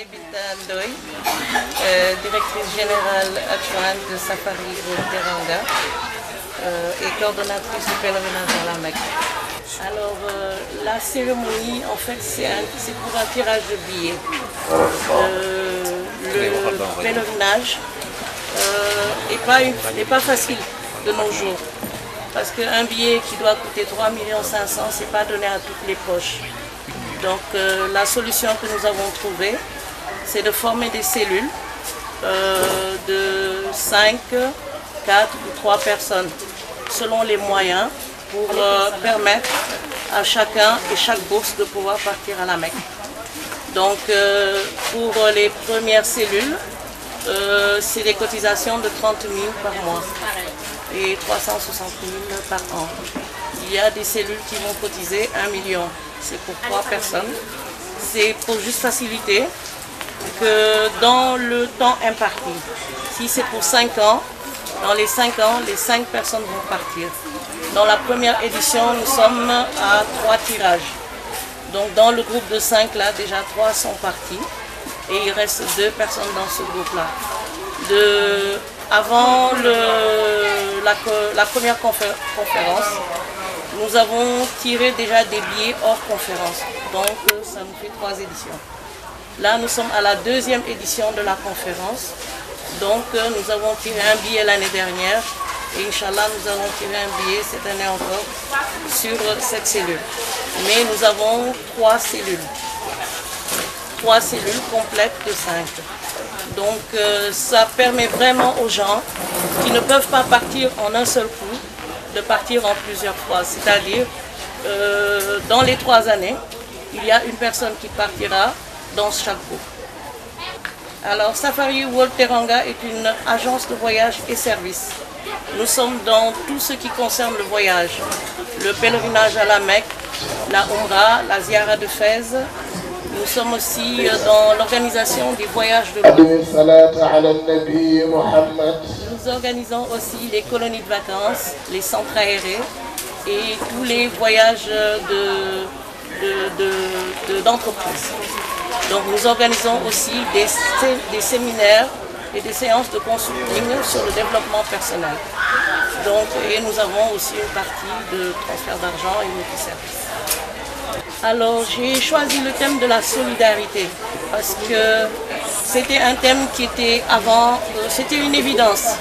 c'est Binta Ndoye, directrice générale adjointe de Safari World Teranga et coordonnatrice du pèlerinage à la Mecque. Alors, la cérémonie, en fait, c'est pour un tirage de billets. Le pèlerinage n'est pas facile de nos jours. Parce qu'un billet qui doit coûter 3 500 000, ce n'est pas donné à toutes les poches. Donc la solution que nous avons trouvée, c'est de former des cellules de 5, 4 ou 3 personnes, selon les moyens, pour permettre à chacun et chaque bourse de pouvoir partir à la Mecque. Donc pour les premières cellules, c'est des cotisations de 30 000 par mois et 360 000 par an. Il y a des cellules qui vont cotiser 1 million. C'est pour 3 personnes. C'est pour juste faciliter que dans le temps imparti, si c'est pour 5 ans, dans les 5 ans, les 5 personnes vont partir. Dans la première édition, nous sommes à 3 tirages. Donc dans le groupe de 5, là, déjà 3 sont partis. Et il reste 2 personnes dans ce groupe-là. Avant la première conférence, nous avons tiré déjà des billets hors conférence. Donc ça nous fait 3 éditions. Là, nous sommes à la 2e édition de la conférence. Donc nous avons tiré un billet l'année dernière. Et Inch'Allah, nous allons tirer un billet cette année encore sur cette cellule. Mais nous avons 3 cellules. 3 cellules complètes de 5. Donc ça permet vraiment aux gens qui ne peuvent pas partir en un seul coup, de partir en plusieurs fois. C'est-à-dire, dans les 3 années, il y a une personne qui partira dans chaque groupe. Alors Safari World Teranga est une agence de voyage et services. Nous sommes dans tout ce qui concerne le voyage, le pèlerinage à la Mecque, la Umrah, la Ziara de Fès. Nous sommes aussi dans l'organisation des voyages de groupe. Nous organisons aussi les colonies de vacances, les centres aérés et tous les voyages d'entreprise. Donc nous organisons aussi des séminaires et des séances de consulting sur le développement personnel. Donc, et nous avons aussi une partie de transfert d'argent et multiservices. Alors j'ai choisi le thème de la solidarité parce que c'était un thème qui était avant, c'était une évidence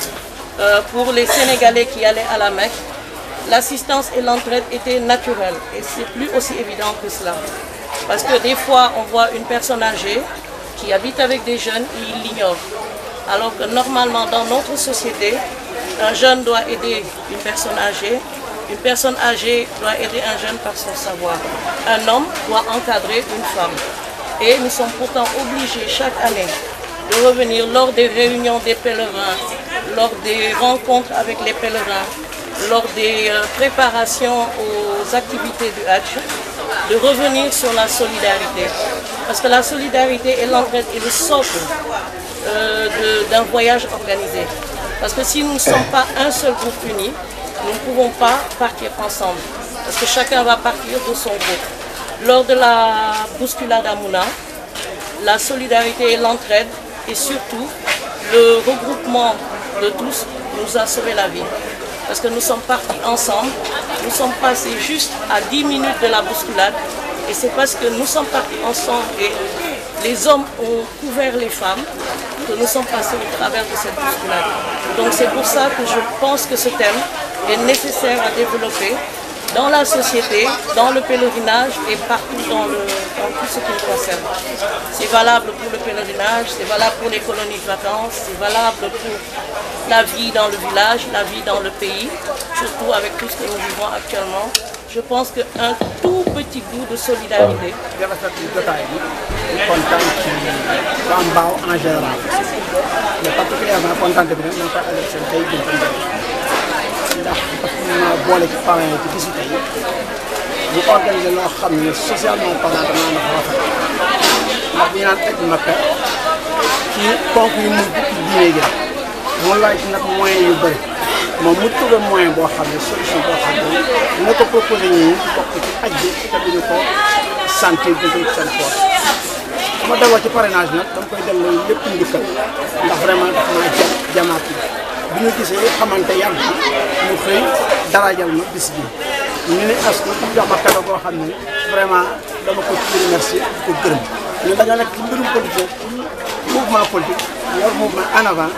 pour les Sénégalais qui allaient à la Mecque. L'assistance et l'entraide étaient naturelles et c'est plus aussi évident que cela. Parce que des fois on voit une personne âgée qui habite avec des jeunes et ils l'ignorent. Alors que normalement dans notre société, un jeune doit aider une personne âgée. Une personne âgée doit aider un jeune par son savoir. Un homme doit encadrer une femme. Et nous sommes pourtant obligés chaque année de revenir lors des réunions des pèlerins, lors des rencontres avec les pèlerins, lors des préparations aux activités du Hajj, de revenir sur la solidarité. Parce que la solidarité et l'entraide est le socle d'un voyage organisé. Parce que si nous ne sommes pas un seul groupe uni, nous ne pouvons pas partir ensemble, parce que chacun va partir de son groupe. Lors de la bousculade à Mouna, la solidarité et l'entraide, et surtout le regroupement de tous, nous a sauvé la vie. Parce que nous sommes partis ensemble, nous sommes passés juste à 10 minutes de la bousculade, et c'est parce que nous sommes partis ensemble et les hommes ont couvert les femmes que nous sommes passés au travers de cette bousculade. Donc c'est pour ça que je pense que ce thème est nécessaire à développer dans la société, dans le pèlerinage et partout dans tout ce qui nous concerne. C'est valable pour le pèlerinage, c'est valable pour les colonies de vacances, c'est valable pour la vie dans le village, la vie dans le pays, surtout avec tout ce que nous vivons actuellement. Je pense qu'un tout petit bout de solidarité. ndax ma boole ci parents yi ci bisu tey ñu organisé loo xam ne socialement parlant damaa na rafet ndax ñu naan teg Makka ci ponk yu mu diine gi mu laaj nag moyen yu bëri moom mu trouvé moyen boo xam ne solution boo xam ne dina ko proposé ñi bokk ci aj bi te duñu ko sentir du seen poche su ma delloo ci parrainage bi nag dama koy delloo lépp njukkal ndax vraiment daf maa jamaat bi ñu gisee xamante yàgg mu xëy darajal ma bis bi ñu ne as ko jox ma cadeau boo xam ne vraiment dama ko ci remercier di ko gërëm ñun dañoo nekk ci mbirum politique mouvement politique yor mouvement en avant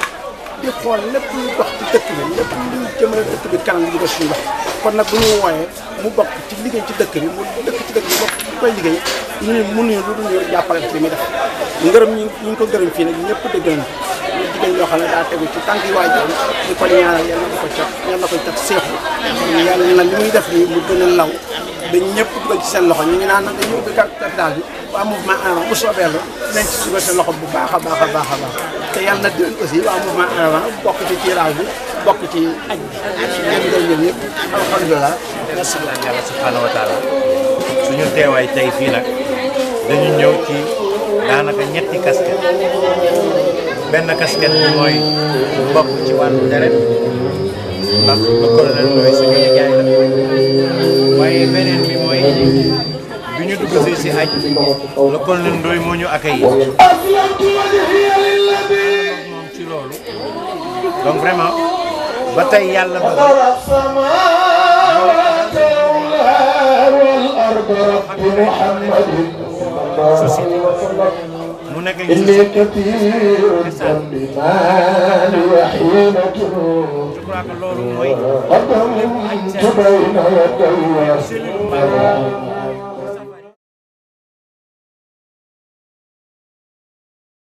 di xool lépp lu dox ci dëkk bi lépp lu jëmale dëkk bi kanam di ko suñu dox kon nag bu ñu wooyee mu bokk ci liggéey ci dëkk bi mu dëkk ci dëkk bi bokk ci koy liggéey ñu ne mënuñu lu dul ñu jàppale ci li muy def ngërëm ñi ngi ko gërëm fii nag ñëpp dégg nañu ñu jigéen yoo xam ne daa tegu ci tànk yi waajur ñu ko ñaanal yàlla na ko cat yàlla na ko cat seexu yàlla na li muy def nii mu gën a law ba ñëpp dugal ci seen loxo ñu ngi naan nag dañu ubbi capital bi waa mouvement en avant bu soobee la dinañ ci dugal seen loxo bu baax a baax a baax a baax te yàlla na déwén aussi waa mouvement en avant bokk ci tirage bi bokk ci aj bi yéen ñëpp alhamdulilah merci yàlla subhanahu wa taala suñu teewaay tey fii nag dañu ñëw ci daanaka ñetti casquette benn casquette bi mooy bokk ci wàllu deret ndax le colonel Ndoye suñu nijaay la waaye beneen bi mooy bi ñu dugg si aj le colonel Ndoye moo ñu accueillir moom ci loolu donc vraiment ba tey yàlla bëgg société mu nekk ñu je crois que loolu mooy